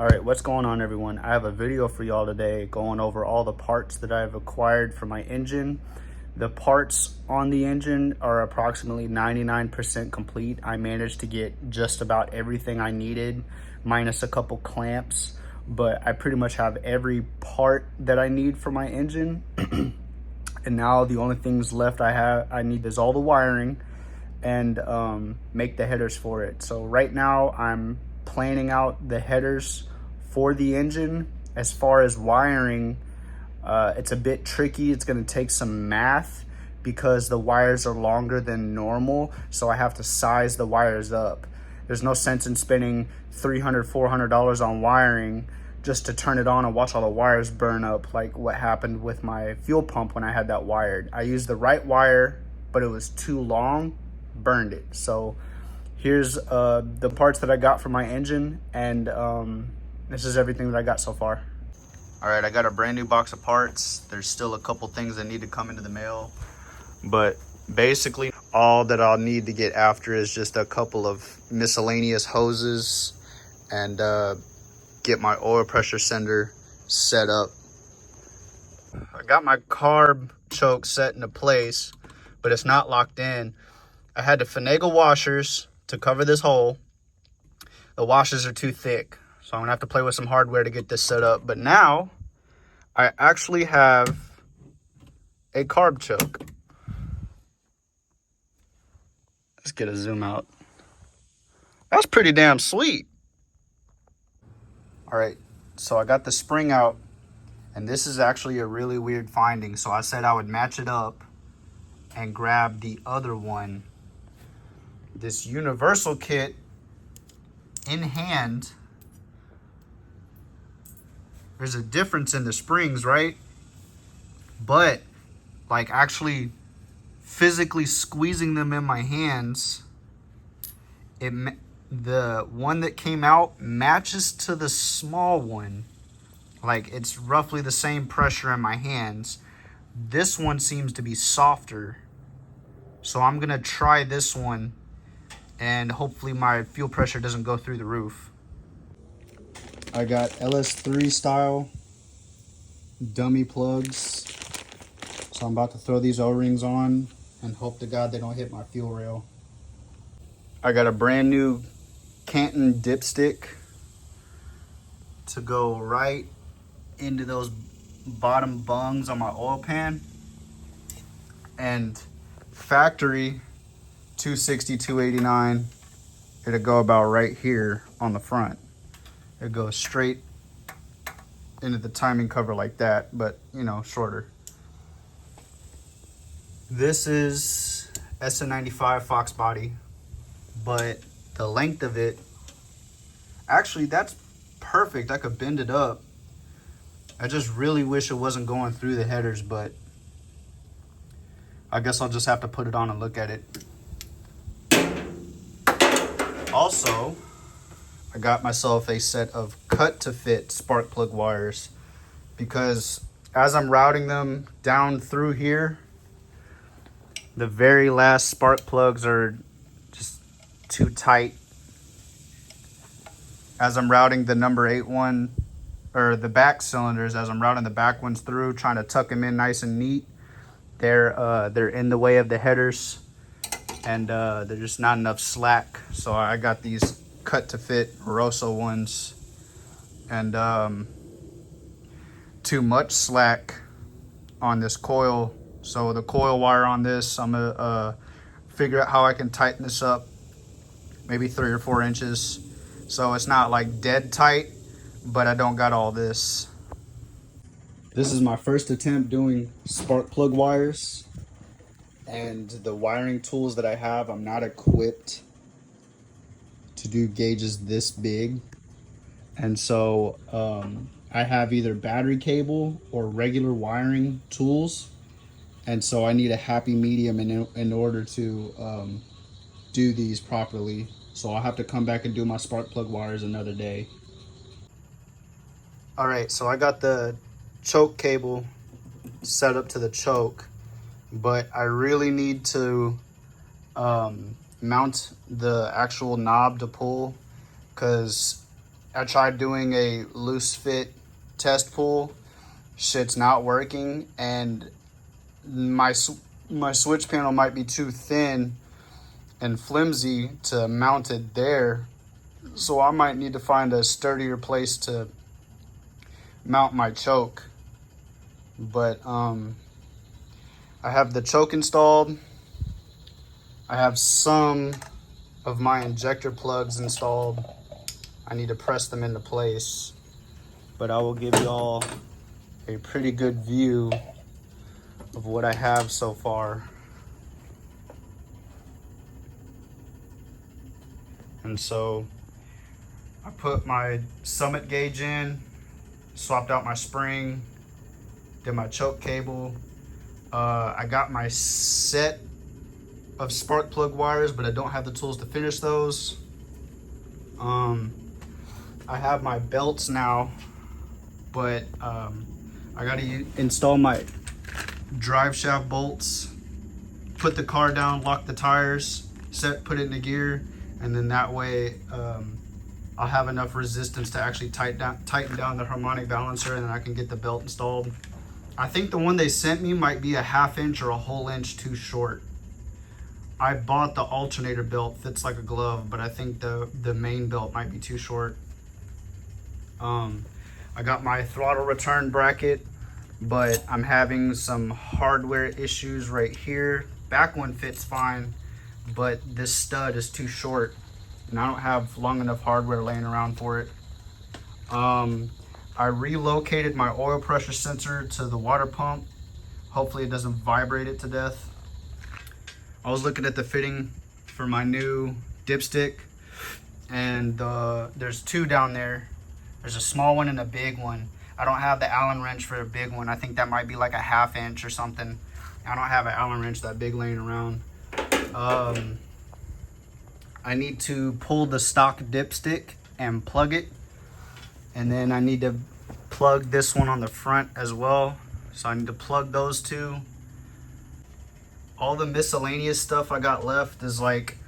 All right, what's going on, everyone? I have a video for y'all today going over all the parts that I've acquired for my engine. The parts on the engine are approximately 99% complete. I managed to get just about everything I needed, minus a couple clamps, but I pretty much have every part that I need for my engine. And now the only things left I need is all the wiring and make the headers for it. So right now I'm planning out the headers for the engine. As far as wiring, it's a bit tricky. It's going to take some math because the wires are longer than normal, so I have to size the wires up. There's no sense in spending $300, $400 on wiring just to turn it on and watch all the wires burn up, like what happened with my fuel pump when I had that wired. I used the right wire, but it was too long, burned it. So here's the parts that I got for my engine, and this is everything that I got so far. All right, I got a brand new box of parts. There's still a couple things that need to come into the mail, but basically all that I'll need to get after is just a couple of miscellaneous hoses and get my oil pressure sender set up. I got my carb choke set into place, but it's not locked in. I had to finagle washers to cover this hole. The washers are too thick, so I'm gonna have to play with some hardware to get this set up. But now I actually have a carb choke. Let's get a zoom out. That's pretty damn sweet. All right, so I got the spring out, and this is actually a really weird finding. So I said I would match it up and grab the other one. This universal kit in hand, there's a difference in the springs, right? But like actually physically squeezing them in my hands, the one that came out matches to the small one. Like it's roughly the same pressure in my hands. This one seems to be softer. So I'm gonna try this one, and hopefully my fuel pressure doesn't go through the roof. I got LS3 style dummy plugs. So I'm about to throw these O-rings on and hope to God they don't hit my fuel rail. I got a brand new Canton dipstick to go right into those bottom bungs on my oil pan. And factory 260, 289, it'll go about right here on the front. It goes straight into the timing cover like that, but you know, shorter. This is SN95 Fox body, but the length of it, actually that's perfect. I could bend it up. I just really wish it wasn't going through the headers, but I guess I'll just have to put it on and look at it. Also, I got myself a set of cut to fit spark plug wires, because as I'm routing them down through here, the very last spark plugs are just too tight. As I'm routing the number 8 one, or the back cylinders, as I'm routing the back ones through, trying to tuck them in nice and neat, they're in the way of the headers, and there's just not enough slack. So I got these cut to fit Rosso ones, and too much slack on this coil. So the coil wire on this, I'm gonna figure out how I can tighten this up, maybe 3 or 4 inches, so it's not like dead tight, but I don't got all this. This is my first attempt doing spark plug wires, and the wiring tools that I have, I'm not equipped to do gauges this big. And so I have either battery cable or regular wiring tools, and so I need a happy medium in order to do these properly. So I'll have to come back and do my spark plug wires another day. All right, so I got the choke cable set up to the choke, but I really need to mount the actual knob to pull, because I tried doing a loose fit test pull. Shit's not working, and my switch panel might be too thin and flimsy to mount it there. So I might need to find a sturdier place to mount my choke. But I have the choke installed. I have some of my injector plugs installed. I need to press them into place. But I will give y'all a pretty good view of what I have so far. And so I put my summit gauge in, swapped out my spring, did my choke cable. I got my set of spark plug wires, but I don't have the tools to finish those. I have my belts now, but I gotta install my drive shaft bolts, put the car down, lock the tires, put it in the gear, and then that way I'll have enough resistance to actually tighten down the harmonic balancer, and then I can get the belt installed. I think the one they sent me might be a 1/2 inch or a whole inch too short. I bought the alternator belt, fits like a glove, but I think the main belt might be too short. I got my throttle return bracket, but I'm having some hardware issues right here. Back one fits fine, but this stud is too short, and I don't have long enough hardware laying around for it. I relocated my oil pressure sensor to the water pump. Hopefully it doesn't vibrate it to death. I was looking at the fitting for my new dipstick, and there's two down there. There's a small one and a big one. I don't have the Allen wrench for a big one. I think that might be like a 1/2 inch or something. I don't have an Allen wrench that big laying around. I need to pull the stock dipstick and plug it. And then I need to plug this one on the front as well. So I need to plug those two. All the miscellaneous stuff I got left is like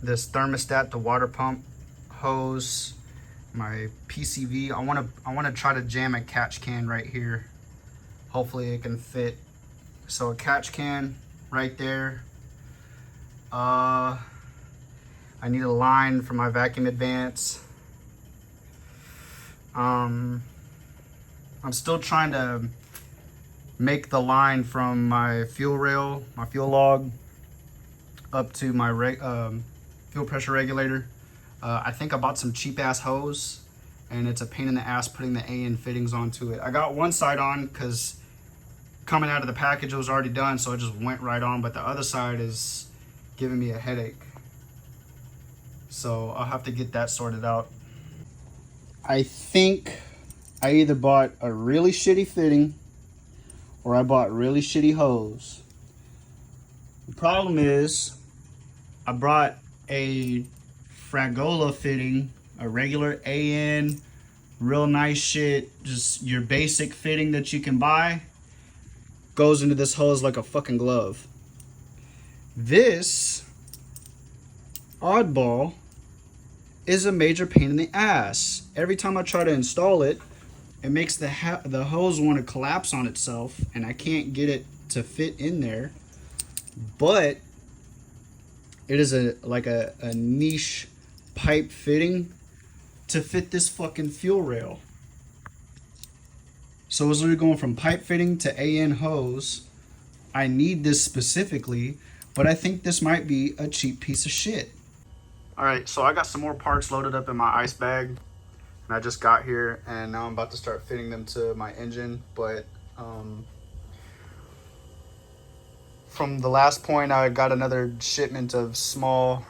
this thermostat, the water pump hose, my PCV. I want to try to jam a catch can right here. Hopefully it can fit. So a catch can right there. I need a line for my vacuum advance. I'm still trying to make the line from my fuel rail, my fuel log, up to my fuel pressure regulator. I think I bought some cheap ass hose, and it's a pain in the ass putting the AN fittings onto it. I got one side on because coming out of the package it was already done, so it just went right on, but the other side is giving me a headache. So I'll have to get that sorted out. I think I either bought a really shitty fitting or I bought really shitty hose. The problem is I brought a Fragola fitting, a regular AN, real nice shit, just your basic fitting that you can buy, goes into this hose like a fucking glove. This oddball is a major pain in the ass. Every time I try to install it, it makes the hose want to collapse on itself, and I can't get it to fit in there. But it is like a niche pipe fitting to fit this fucking fuel rail. So as we're going from pipe fitting to AN hose, I need this specifically, but I think this might be a cheap piece of shit. All right, so I got some more parts loaded up in my ice bag, and I just got here, and now I'm about to start fitting them to my engine. But from the last point, I got another shipment of small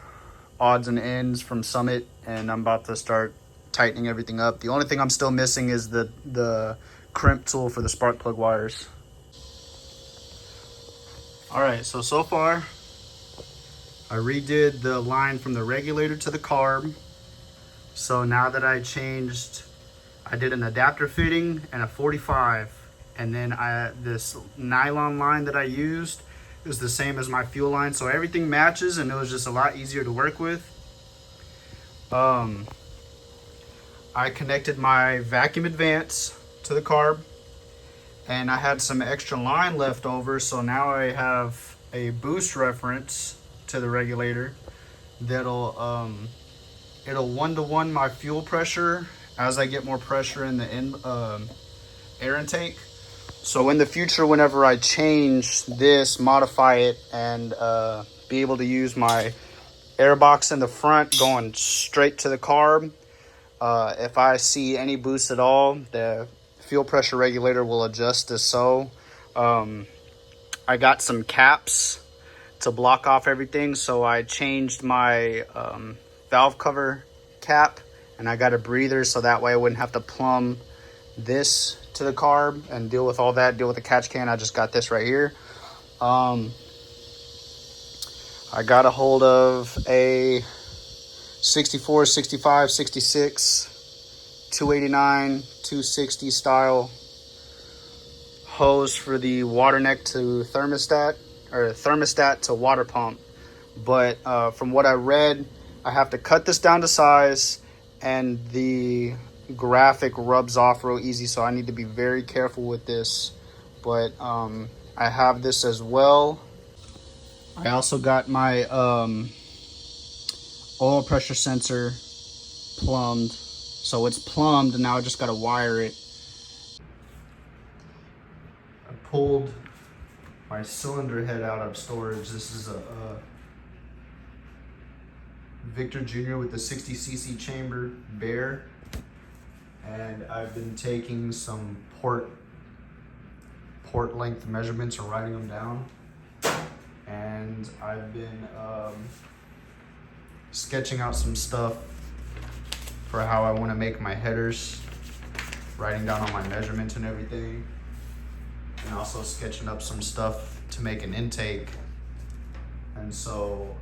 odds and ends from Summit, and I'm about to start tightening everything up. The only thing I'm still missing is the crimp tool for the spark plug wires. All right, so far I redid the line from the regulator to the carb. So now that I did an adapter fitting and a 45, and then this nylon line that I used is the same as my fuel line, so everything matches, and it was just a lot easier to work with. I connected my vacuum advance to the carb, and I had some extra line left over, so now I have a boost reference to the regulator that'll it'll 1-to-1 my fuel pressure as I get more pressure in the air intake. So in the future, whenever I change this, modify it, and be able to use my air box in the front going straight to the carb, if I see any boost at all, the fuel pressure regulator will adjust as so. I got some caps to block off everything, so I changed my valve cover cap, and I got a breather so that way I wouldn't have to plumb this to the carb and deal with all that, deal with the catch can. I just got this right here. I got a hold of a 64, 65, 66, 289, 260 style hose for the water neck to thermostat, or thermostat to water pump. But from what I read, I have to cut this down to size, and the graphic rubs off real easy, so I need to be very careful with this. But I have this as well. I also got my oil pressure sensor plumbed, so it's plumbed, and now I just got to wire it. I pulled my cylinder head out of storage. This is a Victor Jr. with the 60cc chamber bare, and I've been taking some port length measurements and writing them down, and I've been sketching out some stuff for how I want to make my headers, writing down all my measurements and everything, and also sketching up some stuff to make an intake. And so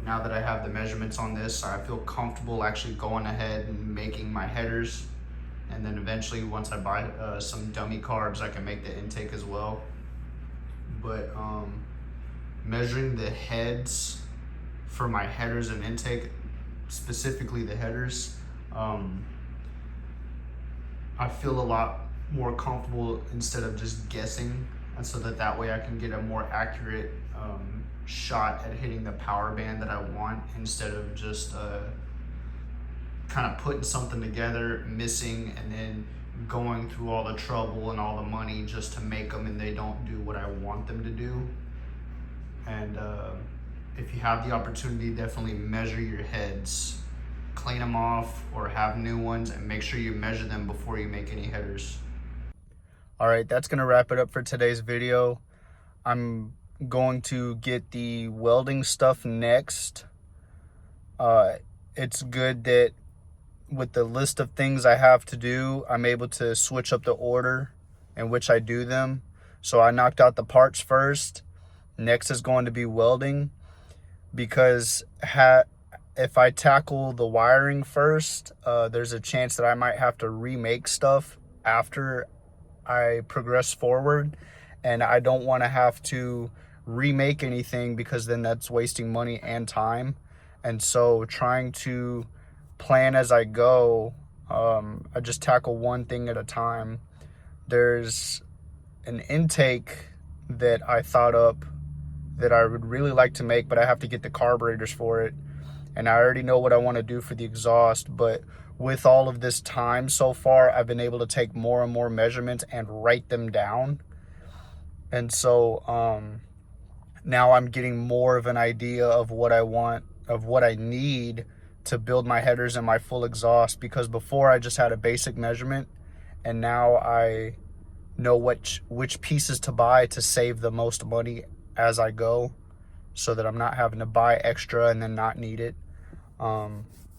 now that I have the measurements on this, I feel comfortable actually going ahead and making my headers. And then eventually, once I buy some dummy carbs, I can make the intake as well. But measuring the heads for my headers and intake, specifically the headers, I feel a lot more comfortable instead of just guessing. And so that way I can get a more accurate shot at hitting the power band that I want, instead of just kind of putting something together, missing, and then going through all the trouble and all the money just to make them, and they don't do what I want them to do. And if you have the opportunity, definitely measure your heads, clean them off or have new ones, and make sure you measure them before you make any headers. All right, that's gonna wrap it up for today's video. I'm going to get the welding stuff next. It's good that with the list of things I have to do, I'm able to switch up the order in which I do them. So I knocked out the parts first. Next is going to be welding, because if I tackle the wiring first, there's a chance that I might have to remake stuff after I progress forward, and I don't want to have to remake anything, because then that's wasting money and time. And so trying to plan as I go, I just tackle one thing at a time. There's an intake that I thought up that I would really like to make, but I have to get the carburetors for it, and I already know what I want to do for the exhaust. But with all of this time so far, I've been able to take more and more measurements and write them down. And so now I'm getting more of an idea of what I want, of what I need to build my headers and my full exhaust, because before I just had a basic measurement, and now I know which pieces to buy to save the most money as I go, so that I'm not having to buy extra and then not need it.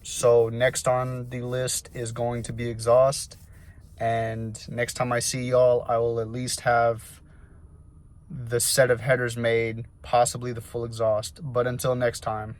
So next on the list is going to be exhaust, and next time I see y'all, I will at least have the set of headers made, possibly the full exhaust. But until next time.